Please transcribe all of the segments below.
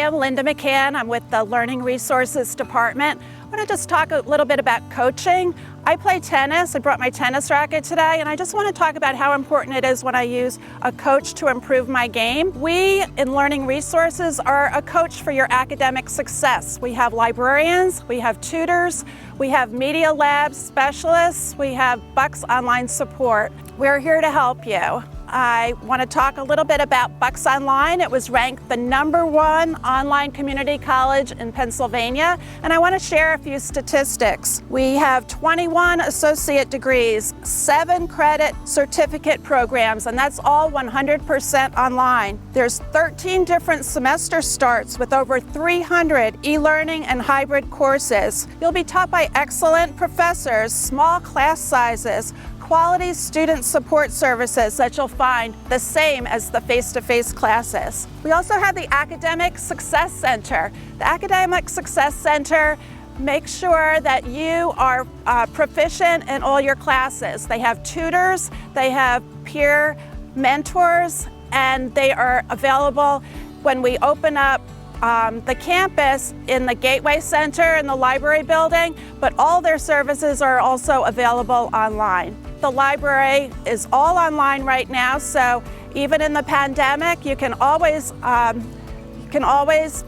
am Linda McCann. I'm with the Learning Resources Department. I want to just talk a little bit about coaching. I play tennis. I brought my tennis racket today, and I just want to talk about how important it is when I use a coach to improve my game. We in Learning Resources are a coach for your academic success. We have librarians, we have tutors, we have media lab specialists, we have Bucks Online support. We're here to help you. I want to talk a little bit about Bucks Online. It was ranked the #1 online community college in Pennsylvania, and I want to share a few statistics. We have 21 associate degrees, 7 credit certificate programs, and that's all 100% online. There's 13 different semester starts with over 300 e-learning and hybrid courses. You'll be taught by excellent professors, small class sizes, quality student support services that you'll find the same as the face-to-face classes. We also have the Academic Success Center. The Academic Success Center makes sure that you are proficient in all your classes. They have tutors, they have peer mentors, and they are available when we open up the campus in the Gateway Center in the library building, but all their services are also available online. The library is all online right now, so even in the pandemic, you can always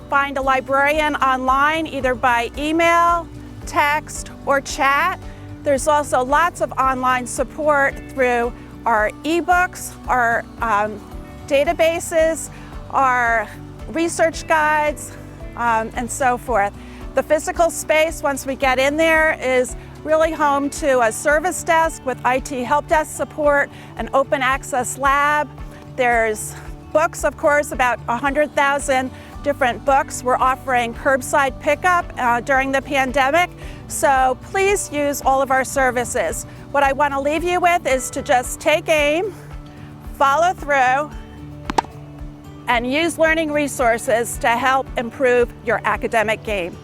find a librarian online, either by email, text, or chat. There's also lots of online support through our ebooks, our databases, our research guides, and so forth. The physical space, once we get in there, is really home to a service desk with IT help desk support, an open access lab. There's books, of course, about 100,000 different books. We're offering curbside pickup during the pandemic, so please use all of our services. What I want to leave you with is to just take aim, follow through, and use Learning Resources to help improve your academic game.